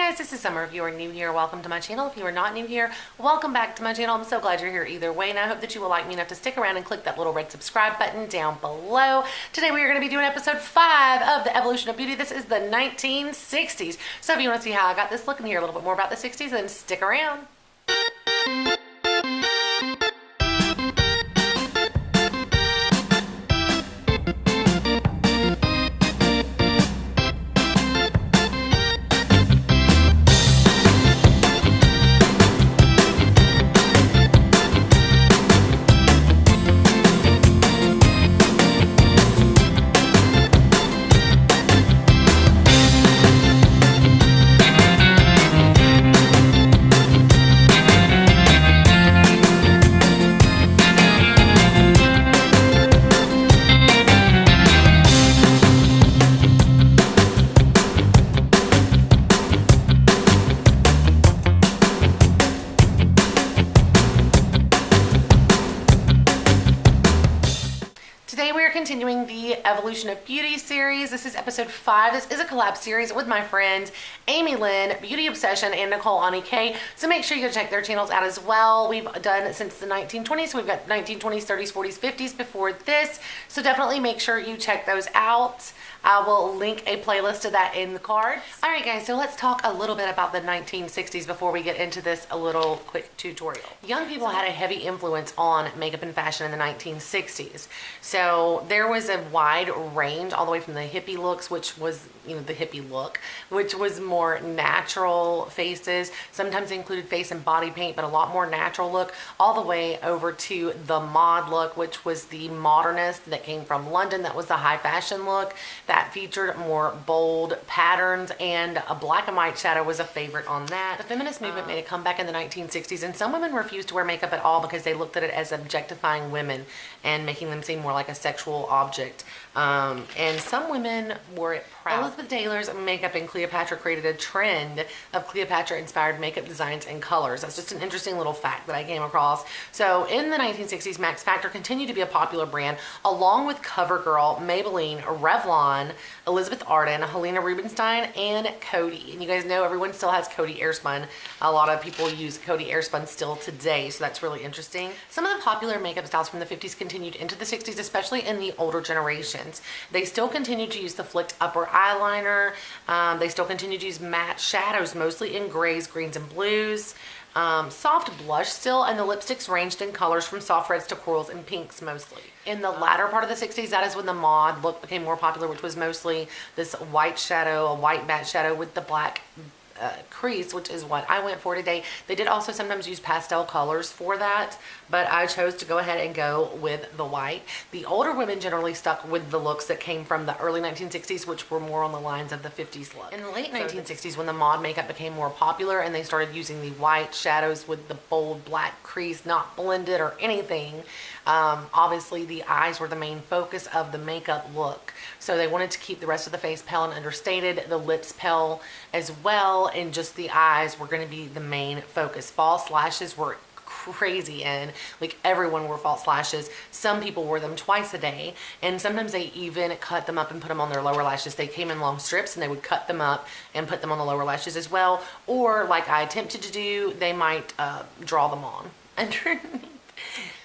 guys, this is Summer. If you are new here, welcome to my channel. If you are not new here, welcome back to my channel. I'm so glad you're here either way, and I hope that you will like me enough to stick around and click that little red subscribe button down below. Today we are going to be doing episode 5 of the Evolution of Beauty. This is the 1960s. So if you want to see how I got this look and hear a little bit more about the 60s, then stick around. Today we are continuing the Evolution of Beauty series. This is episode 5. This is a collab series with my friends Amy Lynn, Beauty Obsession, and Nicole Ani K. So make sure you go check their channels out as well. We've done since the 1920s. So we've got 1920s, 30s, 40s, 50s before this. So definitely make sure you check those out. I will link a playlist to that in the cards. All right, guys, so let's talk a little bit about the 1960s before we get into this a little quick tutorial. Young people had a heavy influence on makeup and fashion in the 1960s. So there was a wide range all the way from the hippie looks, which was, the hippie look, which was more natural faces. Sometimes included face and body paint, but a lot more natural look, all the way over to the mod look, which was the modernist that came from London. That was the high fashion look that featured more bold patterns, and a black and white shadow was a favorite on that. The feminist movement made a comeback in the 1960s, and some women refused to wear makeup at all because they looked at it as objectifying women and making them seem more like a sexual object. And some women wore it proud. Elizabeth Taylor's makeup in Cleopatra created a trend of Cleopatra-inspired makeup designs and colors. That's just an interesting little fact that I came across. So in the 1960s, Max Factor continued to be a popular brand, along with CoverGirl, Maybelline, Revlon, Elizabeth Arden, Helena Rubinstein, and Coty. And you guys know everyone still has Coty Airspun. A lot of people use Coty Airspun still today, so that's really interesting. Some of the popular makeup styles from the 50s continued into the 60s, especially in the older generations. They still continued to use the flicked upper eyeliner. They still continued to use matte shadows, mostly in grays, greens, and blues. Soft blush still, and the lipsticks ranged in colors from soft reds to corals and pinks mostly. In the latter part of the 60s, that is when the mod look became more popular, which was mostly this white shadow, a white matte shadow with the black crease, which is what I went for today. They did also sometimes use pastel colors for that, but I chose to go ahead and go with the white. The older women generally stuck with the looks that came from the early 1960s, which were more on the lines of the 50s look. In the late 1960s, when the mod makeup became more popular and they started using the white shadows with the bold black crease, not blended or anything, obviously the eyes were the main focus of the makeup look. So they wanted to keep the rest of the face pale and understated, the lips pale as well, and just the eyes were going to be the main focus. False lashes were crazy in, like everyone wore false lashes. Some people wore them twice a day, and sometimes they even cut them up and put them on their lower lashes. They came in long strips and they would cut them up and put them on the lower lashes as well, or like I attempted to do, they might draw them on underneath.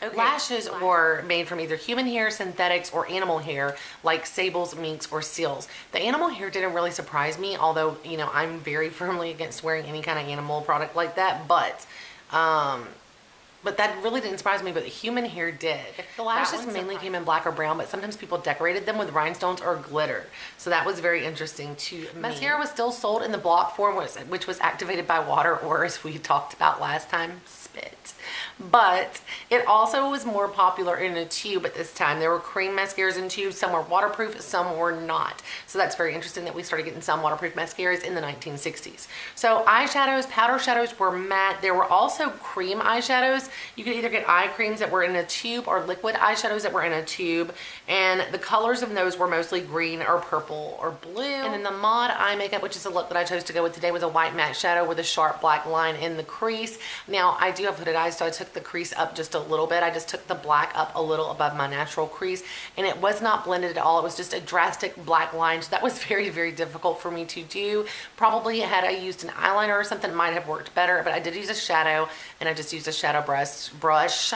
Okay. Lashes were made from either human hair, synthetics, or animal hair, like sables, minks, or seals. The animal hair didn't really surprise me, although, I'm very firmly against wearing any kind of animal product like that, but that really didn't surprise me, but the human hair did. The lashes mainly came in black or brown, but sometimes people decorated them with rhinestones or glitter. So that was very interesting to me. Mascara was still sold in the block form, which was activated by water, or as we talked about last time, spit. But it also was more popular in a tube at this time. There were cream mascaras in tubes. Some were waterproof, some were not. So that's very interesting that we started getting some waterproof mascaras in the 1960s. So eyeshadows, powder shadows were matte. There were also cream eyeshadows. You could either get eye creams that were in a tube or liquid eyeshadows that were in a tube. And the colors of those were mostly green or purple or blue. And then the mod eye makeup, which is the look that I chose to go with today, was a white matte shadow with a sharp black line in the crease. Now, I do have hooded eyes, so I took took the crease up just a little bit. I just took the black up a little above my natural crease, and it was not blended at all. It was just a drastic black line. So that was very, very difficult for me to do. Probably had I used an eyeliner or something, it might have worked better, but I did use a shadow, and I just used a shadow brush.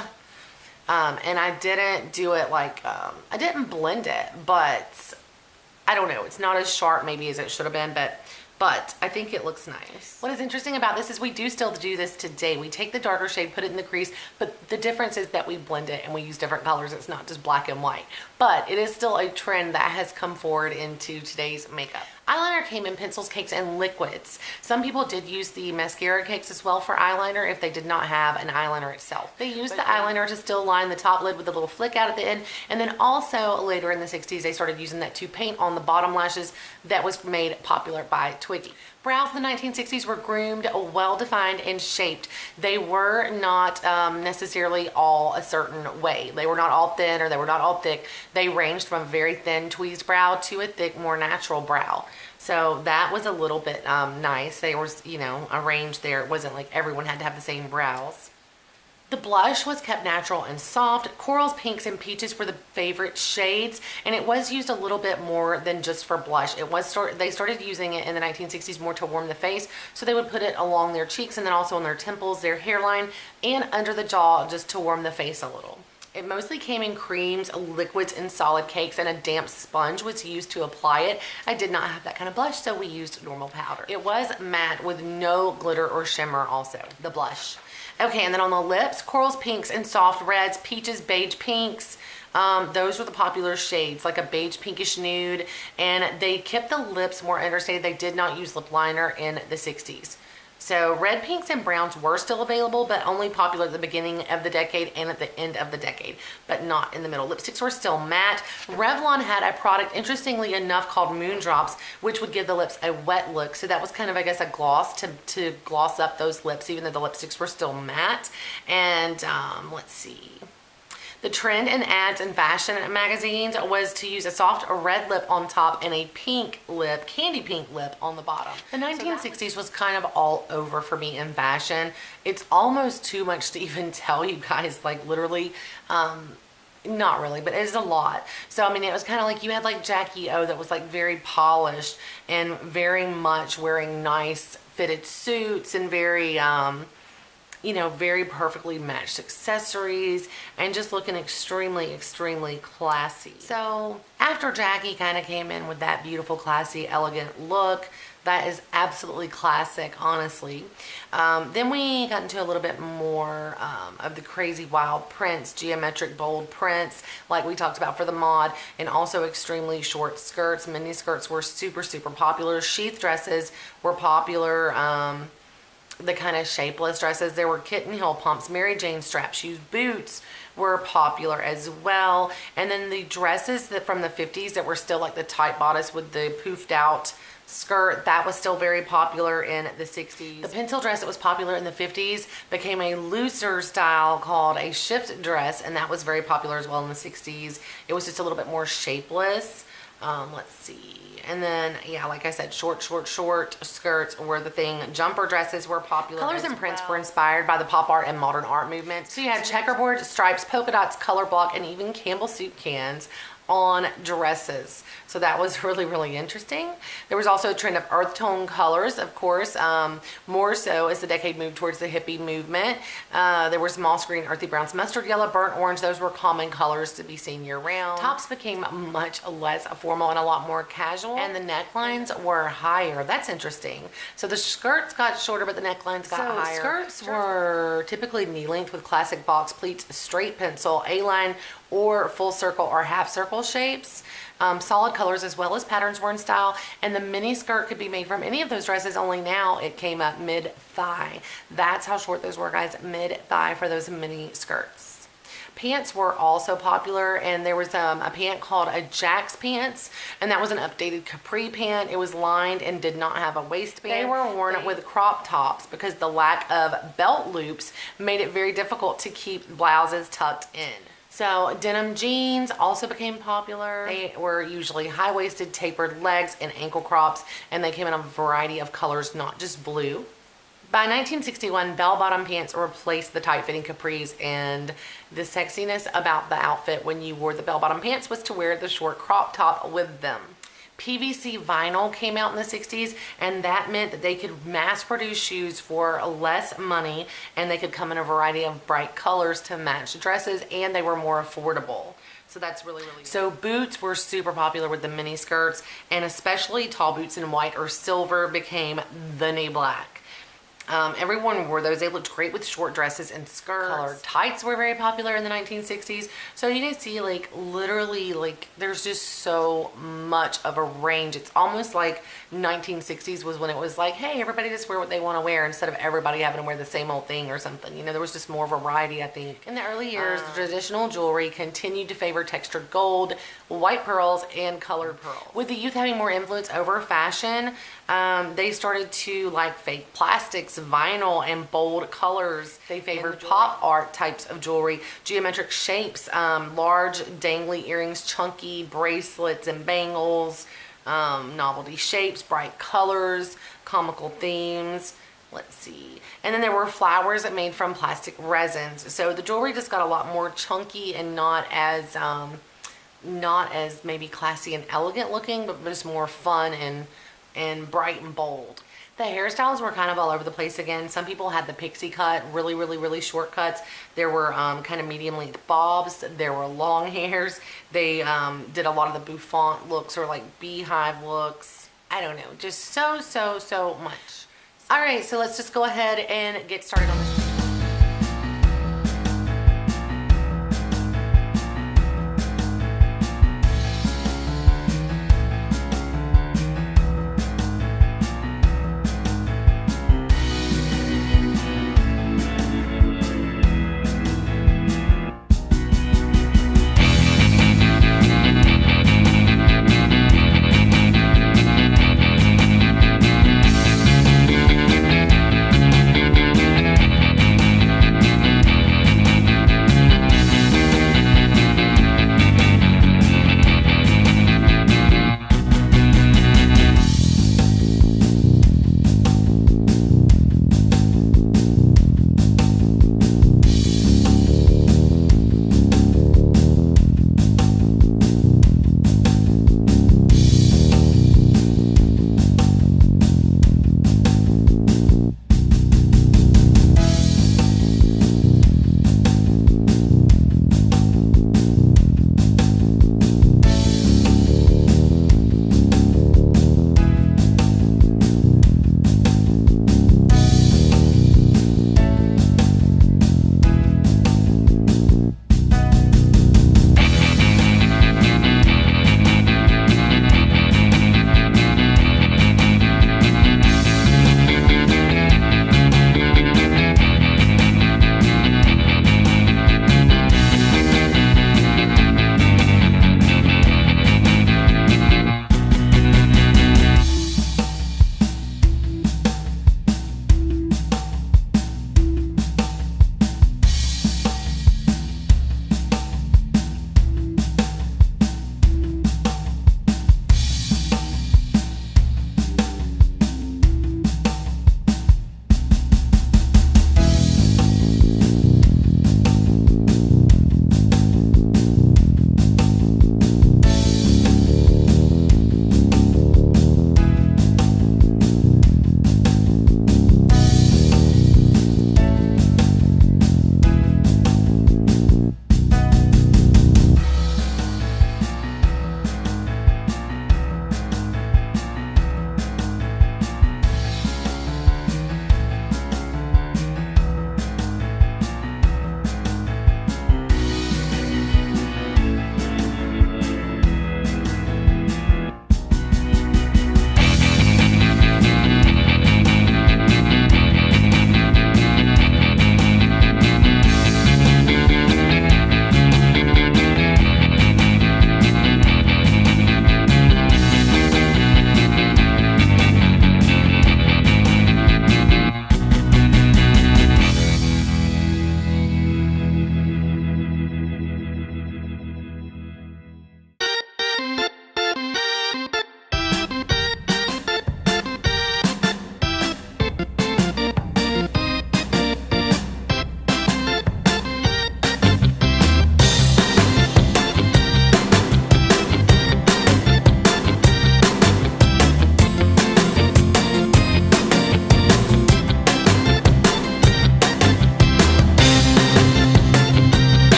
And I didn't do it like, I didn't blend it, but I don't know. It's not as sharp maybe as it should have been, but I think it looks nice. What is interesting about this is we do still do this today. We take the darker shade, put it in the crease, but the difference is that we blend it and we use different colors. It's not just black and white, but it is still a trend that has come forward into today's makeup. Eyeliner came in pencils, cakes, and liquids. Some people did use the mascara cakes as well for eyeliner if they did not have an eyeliner itself. They used the eyeliner to still line the top lid with a little flick out at the end, and then also later in the 60s they started using that to paint on the bottom lashes that was made popular by Twiggy. Brows in the 1960s were groomed, well-defined, and shaped. They were not necessarily all a certain way. They were not all thin or they were not all thick. They ranged from a very thin tweezed brow to a thick, more natural brow. So that was a little bit nice. There was, you know, a range there. It wasn't like everyone had to have the same brows. The blush was kept natural and soft. Corals, pinks, and peaches were the favorite shades, and it was used a little bit more than just for blush. They started using it in the 1960s more to warm the face, so they would put it along their cheeks and then also on their temples, their hairline, and under the jaw just to warm the face a little. It mostly came in creams, liquids, and solid cakes, and a damp sponge was used to apply it. I did not have that kind of blush, so we used normal powder. It was matte with no glitter or shimmer also, the blush. Okay, and then on the lips, corals, pinks, and soft reds, peaches, beige pinks. Those were the popular shades, like a beige pinkish nude, and they kept the lips more understated. They did not use lip liner in the 60s. So red, pinks, and browns were still available, but only popular at the beginning of the decade and at the end of the decade, but not in the middle. Lipsticks were still matte. Revlon had a product, interestingly enough, called Moondrops, which would give the lips a wet look. So that was kind of, I guess, a gloss to gloss up those lips, even though the lipsticks were still matte. And let's see. The trend in ads and fashion magazines was to use a soft red lip on top and a pink lip, candy pink lip on the bottom. The 1960s was kind of all over for me in fashion. It's almost too much to even tell you guys, like literally, not really, but it is a lot. So, I mean, it was kind of like you had like Jackie O that was like very polished and very much wearing nice fitted suits and very, you know, very perfectly matched accessories and just looking extremely, extremely classy. So after Jackie kind of came in with that beautiful, classy, elegant look, that is absolutely classic, honestly. Then we got into a little bit more of the crazy wild prints, geometric bold prints, like we talked about for the mod, and also extremely short skirts. Mini skirts were super, super popular. Sheath dresses were popular. The kind of shapeless dresses. There were kitten heel pumps, Mary Jane strap shoes, boots were popular as well. And then the dresses that from the 50s that were still like the tight bodice with the poofed out skirt, that was still very popular in the 60s. The pencil dress that was popular in the 50s became a looser style called a shift dress, and that was very popular as well in the 60s. It was just a little bit more shapeless. Let's see. And then, yeah, like I said, short skirts were the thing. Jumper dresses were popular. Colors and prints were inspired by the pop art and modern art movement. So you had checkerboard, stripes, polka dots, color block, and even Campbell soup cans on dresses. So that was really, really interesting. There was also a trend of earth tone colors, of course, more so as the decade moved towards the hippie movement. There was moss green, earthy browns, mustard yellow, burnt orange. Those were common colors to be seen year round. Tops became much less formal and a lot more casual, and the necklines were higher. That's interesting. So the skirts got shorter, but the necklines got higher. Skirts were typically knee length with classic box pleats, straight pencil, A-line, or full circle or half circle shapes. Solid colors as well as patterns were in style, and the mini skirt could be made from any of those dresses, only now it came up mid-thigh. That's how short those were, guys, mid-thigh for those mini skirts. Pants were also popular, and there was a pant called a Jack's pants, and that was an updated capri pant. It was lined and did not have a waistband. They were worn with crop tops because the lack of belt loops made it very difficult to keep blouses tucked in. So denim jeans also became popular. They were usually high-waisted, tapered legs, and ankle crops, and they came in a variety of colors, not just blue, By 1961, bell-bottom pants replaced the tight-fitting capris, and the sexiness about the outfit when you wore the bell-bottom pants was to wear the short crop top with them. PVC vinyl came out in the 60s, and that meant that they could mass produce shoes for less money, and they could come in a variety of bright colors to match dresses, and they were more affordable. So that's really good. So boots were super popular with the mini skirts, and especially tall boots in white or silver became the new black. Everyone wore those. They looked great with short dresses and skirts. Colored tights were very popular in the 1960s. So you can see, like, literally, like, there's just so much of a range. It's almost like 1960s was when it was like, hey, everybody just wear what they want to wear instead of everybody having to wear the same old thing or something. You know, there was just more variety, I think. In the early years, traditional jewelry continued to favor textured gold, white pearls, and colored pearls. With the youth having more influence over fashion, they started to like fake plastics, vinyl, and bold colors. They favored pop art types of jewelry, geometric shapes, large dangly earrings, chunky bracelets and bangles, novelty shapes, bright colors, comical themes. Let's see. And then there were flowers that made from plastic resins. So the jewelry just got a lot more chunky and not as maybe classy and elegant looking, but just more fun and bright and bold. The hairstyles were kind of all over the place again. Some people had the pixie cut, really short cuts. There were kind of medium length bobs. There were long hairs. They did a lot of the bouffant looks or like beehive looks. I don't know, just so much. All right, so let's just go ahead and get started on this.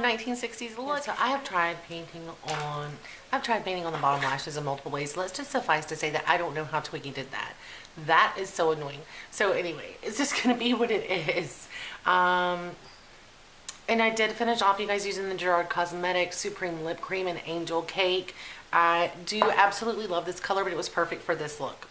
1960s look. So I have tried painting on the bottom lashes in multiple ways. Let's just suffice to say that I don't know how Twiggy did that. That is so annoying. So anyway, it's just gonna be what it is. And I did finish off, you guys, using the Gerard Cosmetics Supreme Lip Cream and Angel Cake. I do absolutely love this color, but it was perfect for this look.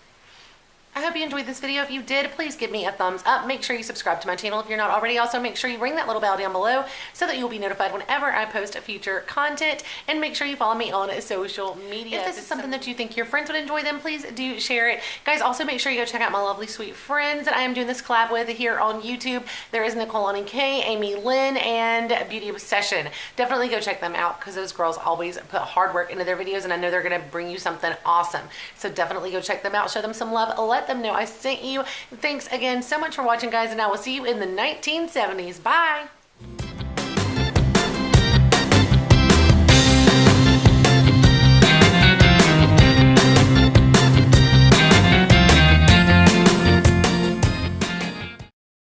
I hope you enjoyed this video. If you did, please give me a thumbs up. Make sure you subscribe to my channel if you're not already. Also, make sure you ring that little bell down below so that you'll be notified whenever I post future content. And make sure you follow me on social media. If this is something that you think your friends would enjoy, then please do share it. Guys, also make sure you go check out my lovely, sweet friends that I am doing this collab with here on YouTube. There is Nicole Ani K, Amy Lynn, and Beauty Obsession. Definitely go check them out because those girls always put hard work into their videos, and I know they're going to bring you something awesome. So definitely go check them out. Show them some love. Let them know I sent you. Thanks again so much for watching, guys, and I will see you in the 1970s. Bye.